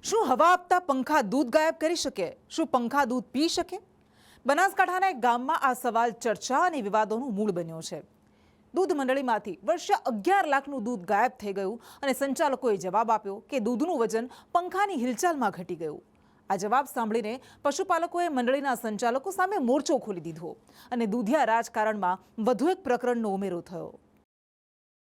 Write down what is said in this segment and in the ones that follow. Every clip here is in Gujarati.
શું હવા આપતા પંખા દૂધ ગાયબ કરી શકે? શું પંખા દૂધ પી શકે? બનાસકાંઠાના એક ગામમાં આ સવાલ ચર્ચા અને વિવાદોનું મૂળ બન્યો છે. દૂધ મંડળીમાંથી વર્ષે 11 લાખનું દૂધ ગાયબ થઈ ગયું અને સંચાલકોએ જવાબ આપ્યો કે દૂધનું વજન પંખાની હિલચાલમાં ઘટી ગયું. આ જવાબ સાંભળીને પશુપાલકોએ મંડળીના સંચાલકો સામે મોરચો ખોલી દીધો અને દૂધિયા રાજકારણમાં વધુ એક પ્રકરણનો ઉમેરો થયો.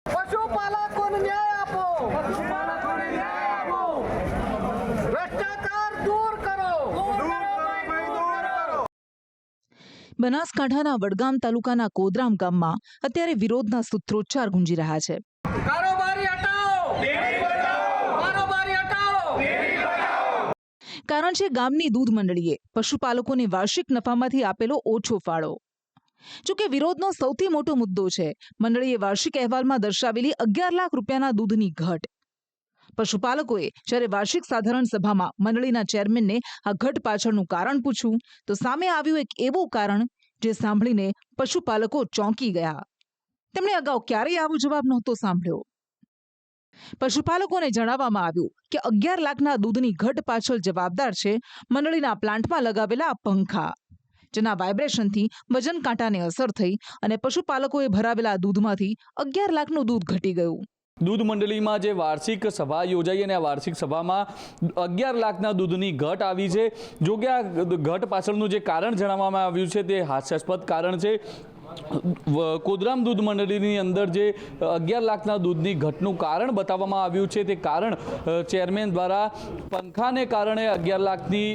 પશુપાલકોને ન્યાય આપો, પશુપાલકોને ન્યાય આપો, ભ્રષ્ટાચાર દૂર કરો. બનાસકાંઠાના વડગામ તાલુકાના કોદરામ ગામમાં અત્યારે વિરોધના સૂત્રોચ્ચાર ગુંજી રહ્યા છે. કારોબારી હટાવો, ડેરી બચાવો, કારોબારી હટાવો, ડેરી બચાવો. કારણ છે ગામની દૂધ મંડળીએ પશુપાલકોને વાર્ષિક નફામાંથી આપેલો ઓછો ફાળો. જોકે વિરોધનો સૌથી મોટો મુદ્દો છે મંડળીએ વાર્ષિક અહેવાલમાં દર્શાવેલી 11 લાખ રૂપિયાના દૂધની ઘટ. પશુપાલકોએ જ્યારે વાર્ષિક સાધારણ સભામાં મંડળીના ચેરમેનને આ ઘટ પાછળનું કારણ પૂછ્યું તો સામે આવ્યું એક એવું કારણ જે સાંભળીને પશુપાલકો ચોંકી ગયા. તેમણે અગાઉ ક્યારેય આવો જવાબ નહોતો સાંભળ્યો. પશુપાલકોને જણાવવામાં આવ્યું કે 11 લાખના દૂધની ઘટ પાછળ જવાબદાર છે મંડળીના પ્લાન્ટમાં લગાવેલા પંખા, જેના વાઇબ્રેશનથી વજન કાંટાને અસર થઈ અને પશુપાલકોએ ભરાવેલા દૂધમાંથી 11 લાખનું દૂધ ઘટી ગયું. દૂધ મંડળીમાં જે વાર્ષિક સભા યોજાઈ અને આ વાર્ષિક સભામાં 11 લાખના દૂધની ઘટ આવી છે. જો કે આ ઘટ પાછળનું જે કારણ જણાવવામાં આવ્યું છે તે હાસ્યાસ્પદ કારણ છે. કોદરામ દૂધ મંડળીની અંદર જે 11 લાખના દૂધની ઘટનું કારણ બતાવવામાં આવ્યું છે તે કારણ ચેરમેન દ્વારા પંખાને કારણે 11 લાખની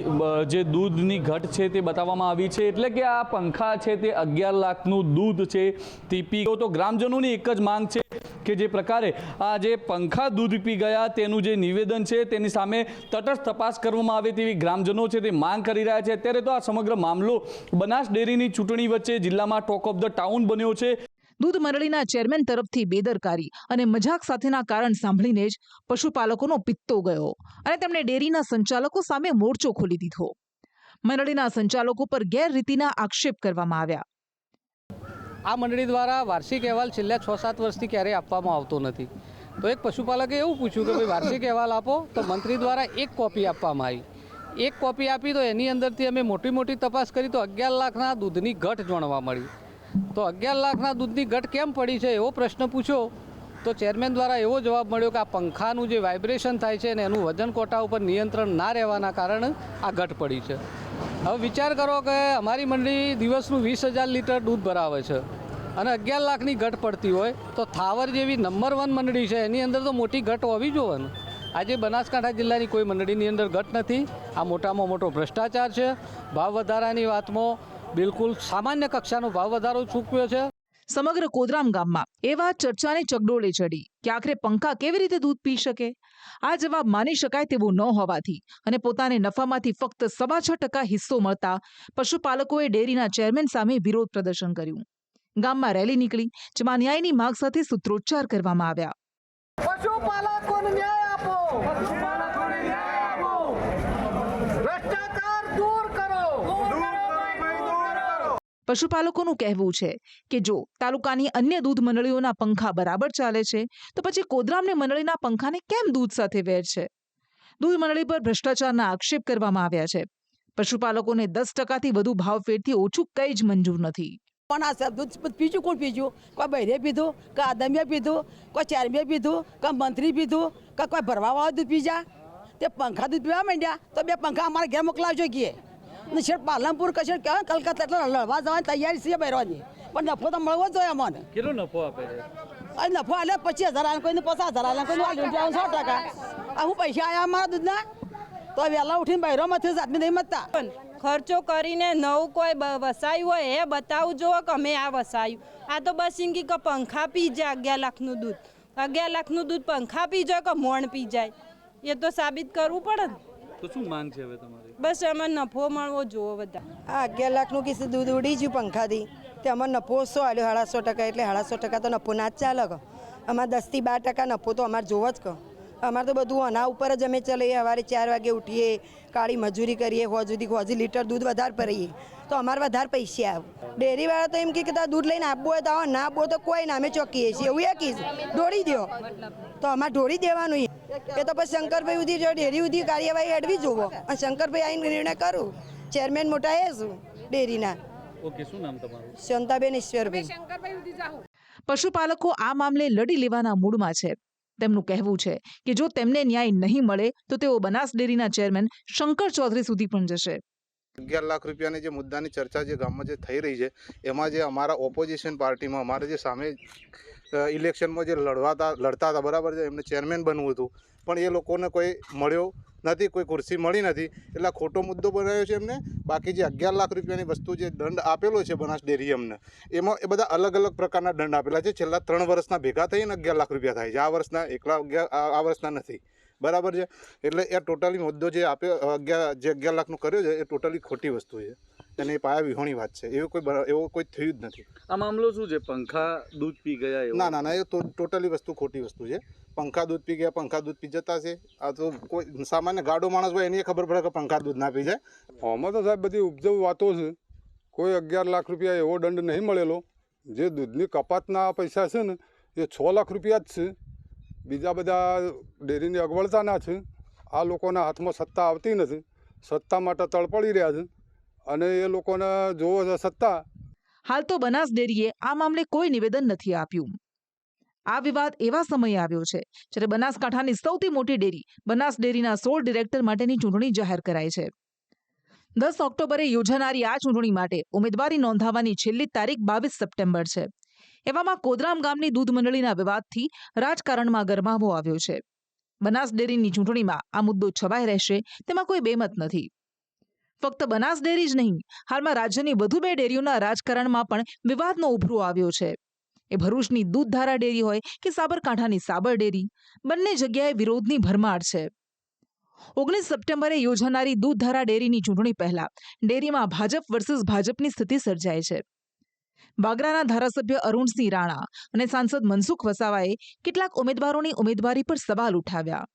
જે દૂધની ઘટ છે તે બતાવવામાં આવી છે. એટલે કે આ પંખા છે તે 11 લાખનું દૂધ છે તે પી ગયો. તો ગ્રામજનોની એક જ માંગ છે કે જે પ્રકારે આ જે પંખા દૂધ પી ગયા તેનું જે નિવેદન છે તેની સામે તટસ્થ તપાસ કરવામાં આવે તેવી ગ્રામજનો છે તે માંગ કરી રહ્યા છે. અત્યારે તો આ સમગ્ર મામલો બનાસ ડેરીની ચૂંટણી વચ્ચે જિલ્લામાં ટોક ઓફ ધ ટાઉન બન્યો છે. દૂધ મંડળીના ચેરમેન તરફથી બેદરકારી અને મજાક સાથેના કારણ સાંભળીને જ પશુપાલકોનો પિત્તો ગયો અને તેમણે ડેરીના સંચાલકો સામે મોરચો ખોલી દીધો. મંડળીના સંચાલકો પર ગેરરીતિના આક્ષેપ કરવામાં આવ્યા. આ મંડળી દ્વારા વાર્ષિક અહેવાલ છેલ્લા 6-7 વર્ષથી ક્યારેય આપવામાં આવતો નથી. તો એક પશુપાલકે એવું પૂછ્યું કે ભાઈ વાર્ષિક અહેવાલ આપો, તો મંત્રી દ્વારા એક કોપી આપવામાં આવી. એક કોપી આપી તો એની અંદરથી અમે મોટી તપાસ કરી તો 11 લાખના દૂધની ઘટ જાણવા મળી. તો 11 લાખના દૂધની ઘટ કેમ પડી છે એવો પ્રશ્ન પૂછ્યો તો ચેરમેન દ્વારા એવો જવાબ મળ્યો કે આ પંખાનું જે વાઇબ્રેશન થાય છે અને એનું વજન કોટા ઉપર નિયંત્રણ ના રહેવાના કારણે આ ઘટ પડી છે. હવે વિચાર કરો કે અમારી મંડળી દિવસનું 20,000 લીટર દૂધ ભરાવે છે અને 11 લાખની ઘટ પડતી હોય તો થાવર જેવી નંબર 1 મંડળી છે એની અંદર તો મોટી ઘટ હોવી જોઈએ ને. આજે બનાસકાંઠા જિલ્લાની કોઈ મંડળીની અંદર ઘટ નથી. આ મોટામાં મોટો ભ્રષ્ટાચાર છે. ભાવ વધારાની વાતમાં બિલકુલ સામાન્ય કક્ષાનો ભાવ વધારો ચૂકવ્યો છે. સમગ્ર કોદરામ ગામમાં એ વાત ચર્ચાને ચગડોળે ચડી કે આખરે પંખા કેવી રીતે દૂધ પી શકે. આ જવાબ માની શકાય તેવો ન હોવાથી અને પોતાને નફામાંથી ફક્ત 6.5% હિસ્સો મળતા પશુપાલકોએ ડેરીના ચેરમેન સામે વિરોધ પ્રદર્શન કર્યું. ગામમાં રેલી નીકળી જેમાં ન્યાયની માંગ સાથે સૂત્રોચ્ચાર કરવામાં આવ્યા. પશુપાલકોને ન્યાય આપો, પશુપાલકોને ન્યાય આપો, ભ્રષ્ટાચાર દૂર કરો. પશુપાલકોનું કહેવું છે કે જો તાલુકાની અન્ય દૂધ મંડળીઓના પંખા બરાબર ચાલે છે તો પછી કોદરામની મંડળીના પંખાને કેમ દૂધ સાથે વેર છે. દૂધ મંડળી પર ભ્રષ્ટાચારના આક્ષેપ કરવામાં આવ્યા છે. પશુપાલકોને 10%થી વધુ ભાવ ફેરથી ઓછું કંઈ જ મંજૂર નથી. પણ આ દૂધ પીજું કોણ પીજું? કોઈ બહેરે પીધું, કોઈ આદમીએ પીધું, કોઈ ચેરમે પીધું, કોઈ મંત્રી પીધું, કોઈ ભરવાવાળા દૂધ પીજા. તે પંખા દૂધ પીવા માંડ્યા તો 2 પંખા અમારા ઘેર મોકલાવજો કે ને છે પાલનપુર કશે કહેવાય કલકત્તા એટલે લડવા જવાની તૈયારી છે બહેરવાની. પણ નફો તો મળવો જ જોઈએ અમને. કેટલો નફો આપે છે? આ નફો આલે 25,000 કોઈને 50,000 કોઈને 100%. આ હું પૈસા આવ્યા અમારા દૂધના તો વહેલા ઉઠીને બહેરોમાંથી આદમી નહીં મતતા. ખર્ચો કરીને નવું કોઈ વસાયું હોય એ બતાવું જો કે અમે આ વસાયું. આ તો બસ એમ કે પંખા પી જાય 11 લાખનું દૂધ. 11 લાખનું દૂધ પંખા પી જાય કે મોણ પી જાય એ તો સાબિત કરવું પડે ને. તો શું માંગ છે હવે તમારી? બસ એમાં નફો મળવો જોવો બધા. આ 11 લાખનું કિસ્સે દૂધ ઉડી ગયું પંખાથી તે અમારે નફો શું આવ્યો 150% એટલે 150% તો નફો ના જ ચાલે કે અમારે 10 થી 12% નફો તો અમારે જોવો જ કે. અમારે તો બધું આના ઉપર જ અમે ચલાવીએ. સવારે 4 વાગે ઉઠીએ, કાળી મજૂરી કરીએ, હોજી લીટર દૂધ વધારે ભરીએ તો અમારે વધારે પૈસા આવે. ડેરીવાળા તો એમ કે દૂધ લઈને આપવું હોય તો આવો, ના આપવું તો કોઈ ના અમે ચોકીએ છીએ એવું એ કીધું. ઢોળી દો તો અમારે ઢોળી દેવાનું. એ તો પછી શંકરભાઈ સુધી ડેરી સુધી કાર્યવાહી હેડવી જોવો અને શંકરભાઈ આવીને નિર્ણય કરું. ચેરમેન મોટા એ છું ડેરીના. ઓકે, શું નામ તમારું? શાંતાબેન ઈશ્વરભાઈ. પશુપાલકો આ મામલે લડી લેવાના મૂડમાં છે. તેમનું કહેવું છે કે જો તેમને ન્યાય નહીં મળે તો તેઓ બનાસ ડેરીના ચેરમેન શંકર ચૌધરી સુધી પણ જશે. 11 લાખ રૂપિયાની જે મુદ્દાની ચર્ચા જે ગામમાં જે થઈ રહી છે એમાં જે અમારા ઓપોઝિશન પાર્ટીમાં અમારે જે સામે ઇલેક્શનમાં જે લડતા હતા બરાબર છે, એમને ચેરમેન બનવું હતું પણ એ લોકોને કોઈ મળ્યો નથી, કોઈ ખુરશી મળી નથી, એટલે ખોટો મુદ્દો બનાવ્યો છે એમને. બાકી જે 11 લાખ રૂપિયાની વસ્તુ જે દંડ આપેલો છે બનાસ ડેરી અમને, એમાં એ બધા અલગ અલગ પ્રકારના દંડ આપેલા છે. છેલ્લા 3 વર્ષના ભેગા થઈને 11 લાખ રૂપિયા થાય છે. આ વર્ષના એકલા આ વર્ષના નથી, બરાબર છે. એટલે એ ટોટલી મુદ્દો જે આપ્યો 11 લાખનો કર્યો છે એ ટોટલી ખોટી વસ્તુ છે અને એ પાયા વિહોણી વાત છે. એવું કોઈ થયું જ નથી. આ મામલો શું છે? પંખા દૂધ પી ગયા એવું? ના, એ ટોટલી વસ્તુ ખોટી વસ્તુ છે. પંખા દૂધ પી ગયા, પંખા દૂધ પી જતા છે. આ તો કોઈ સામાન્ય ગાડો માણસ હોય એની ખબર પડે કે પંખા દૂધ ના પી જાય. આમાં તો સાહેબ બધી ઉપજવ વાતો છે. કોઈ 11 લાખ રૂપિયા એવો દંડ નહીં મળેલો. જે દૂધની કપાતના પૈસા છે ને એ 6 લાખ રૂપિયા જ છે. બીજા બધા ડેરીની અગવડતાના છે. આ લોકોના હાથમાં સત્તા આવતી નથી, સત્તા માટે તડપડી રહ્યા છે અને એ લોકોને જોવો છે સત્તા. હાલ તો બનાસ ડેરીએ આ મામલે કોઈ નિવેદન નથી આપ્યું. આ વિવાદ એવા સમયે આવ્યો છે જ્યારે બનાસકાંઠાની સૌથી મોટી ડેરી બનાસ ડેરીના 16 ડિરેક્ટર માટેની ચૂંટણી જાહેર કરાઈ છે. 10 ઓક્ટોબરે યોજાનારી આ ચૂંટણી માટે ઉમેદવારી નોંધાવવાની છેલ્લી તારીખ 22 સપ્ટેમ્બર છે. એવામાં કોદરામ ગામની દૂધ મંડળીના વિવાદથી રાજકારણમાં ગરમાવો આવ્યો છે. બનાસ ડેરીની ચૂંટણીમાં આ મુદ્દો છવાઈ રહેશે તેમાં કોઈ બેમત નથી. ફક્ત બનાસ ડેરી જ નહીં, હાલમાં રાજ્યની વધુ 2 ડેરીઓના રાજકારણમાં પણ વિવાદનો ઉભરો આવ્યો છે. એ ભરૂચની દૂધધારા ડેરી હોય કે સાબરકાંઠાની સાબર ડેરી, બંને જગ્યાએ વિરોધની ભરમાર છે. 19 સપ્ટેમ્બરે યોજાનારી દૂધધારા ડેરીની ચૂંટણી પહેલા ડેરીમાં ભાજપ વર્સિસ ભાજપની સ્થિતિ સર્જાય છે. બાગરાના ધારાસભ્ય અરુણસિંહ રાણા અને સાંસદ મનસુખ વસાવાએ કેટલાક ઉમેદવારોની ઉમેદવારી પર સવાલ ઉઠાવ્યા.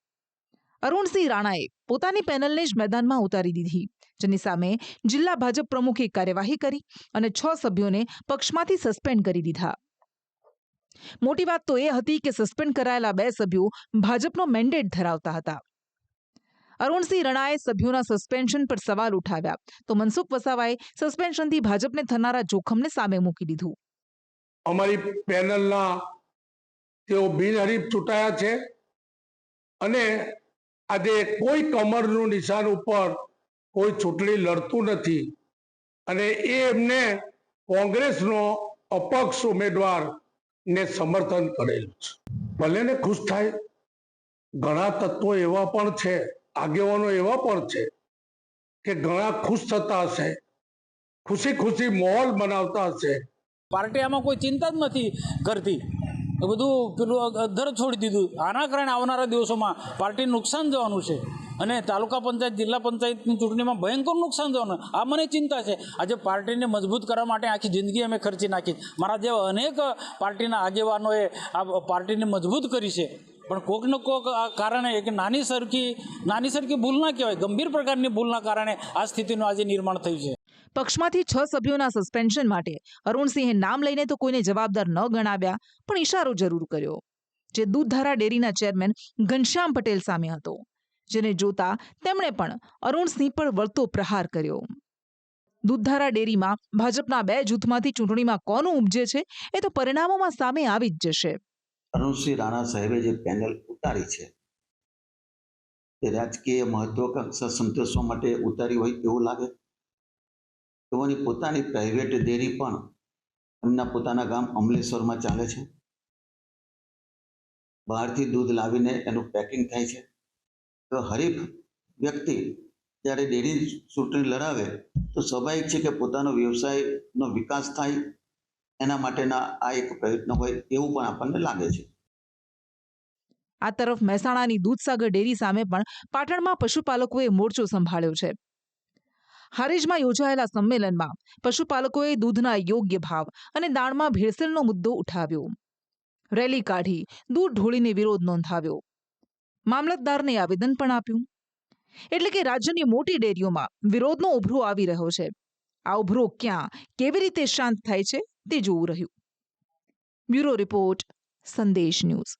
અરુણસિંહ રાણાએ પોતાની પેનલને જ મેદાનમાં ઉતારી દીધી, જેની સામે જિલ્લા ભાજપ પ્રમુખે કાર્યવાહી કરી અને 6 સભ્યોને પક્ષમાંથી સસ્પેન્ડ કરી દીધા. મોટી વાત તો એ હતી કે સસ્પેન્ડ કરાયેલા 2 સભ્યો ભાજપનો મેન્ડેટ ધરાવતા હતા. અરુણસિંહ રાણાએ સભ્યોના સસ્પેન્શન પર સવાલ ઉઠાવ્યા તો મનસુખ વસાવાએ સસ્પેન્શનથી ભાજપને થનારા જોખમને સામે મૂકી દીધું. અમારી પેનલના તેઓ બિનહરીફ ચૂંટાયા છે અને આજે કોઈ કમરનું નિશાન ઉપર કોઈ ચૂંટણી લડતું નથી અને એ એમને કોંગ્રેસનો અપક્ષ ઉમેદવારને સમર્થન કરેલું છે. ભલે ને ખુશ થાય, ઘણા તત્વો એવા પણ છે, આગેવાનો એવા પણ છે કે ઘણા ખુશ થતા હશે, ખુશી ખુશી માહોલ બનાવતા હશે. પાર્ટી આમાં કોઈ ચિંતા જ નથી કરતી, બધું પેલું અધર છોડી દીધું. આના કારણે આવનારા દિવસોમાં પાર્ટીને નુકસાન જવાનું છે અને તાલુકા પંચાયત, જિલ્લા પંચાયતની ચૂંટણીમાં ભયંકર નુકસાન જવાનું. આ મને ચિંતા છે. આજે પાર્ટીને મજબૂત કરવા માટે આખી જિંદગી અમે ખર્ચી નાખી. મારા જેવા અનેક પાર્ટીના આગેવાનોએ આ પાર્ટીને મજબૂત કરી છે, પણ કોકને કોક કારણે એક નાની સરખી ભૂલ ના કહેવાય, ગંભીર પ્રકારની ભૂલના કારણે આ સ્થિતિનું આજે નિર્માણ થયું છે. પક્ષમાંથી 6 સભ્યોના સસ્પેન્શન માટે અરુણસિંહે નામ લઈને તો કોઈને જવાબદાર ન ગણાવ્યા, પણ ઇશારો જરૂર કર્યો, જે દૂધધારા ડેરીના ચેરમેન ઘનશ્યામ પટેલ સામે હતો, જેને જોતા તેમણે પણ અરુણસિંહ પર વળતો પ્રહાર કર્યો. દૂધધારા ડેરીમાં ભાજપના 2 જૂથમાંથી ચૂંટણીમાં કોનું ઉપજે છે એ તો પરિણામોમાં સામે આવી જ જશે. અરુણસિંહ રાણા સાહેબે જે પેનલ ઉતારી છે તે રાજકીય મહત્વાકાંક્ષા સંતોષવા માટે ઉતારી હોય એવું લાગે. તેઓની પોતાની પ્રાઇવેટ ડેરી પણ એમના પોતાના ગામ અમલેશ્વરમાં ચાલે છે. બહારથી દૂધ લાવીને એનું પેકિંગ થાય છે. તો હરીફ વ્યક્તિ જ્યારે ડેરી ચૂંટણી લડાવે તો સ્વાભાવિક છે કે પોતાનો વ્યવસાયનો વિકાસ થાય, એના માટેના આ એક પ્રયત્ન હોય એવું પણ આપણને લાગે છે. આ તરફ મહેસાણાની દૂધસાગર ડેરી સામે પણ પાટણમાં પશુપાલકોએ મોરચો સંભાળ્યો છે. હારીજમાં યોજાયેલા સંમેલનમાં પશુપાલકોએ દૂધના યોગ્ય ભાવ અને દાણમાં ભેળસેળનો મુદ્દો ઉઠાવ્યો. રેલી કાઢી દૂધ ઢોળીને વિરોધ નોંધાવ્યો. મામલતદારને આવેદન પણ આપ્યું. એટલે કે રાજ્યની મોટી ડેરીઓમાં વિરોધનો ઉભરો આવી રહ્યો છે. આ ઉભરો ક્યાં, કેવી રીતે શાંત થાય છે તે જોવું રહ્યું. બ્યુરો રિપોર્ટ, સંદેશ ન્યૂઝ.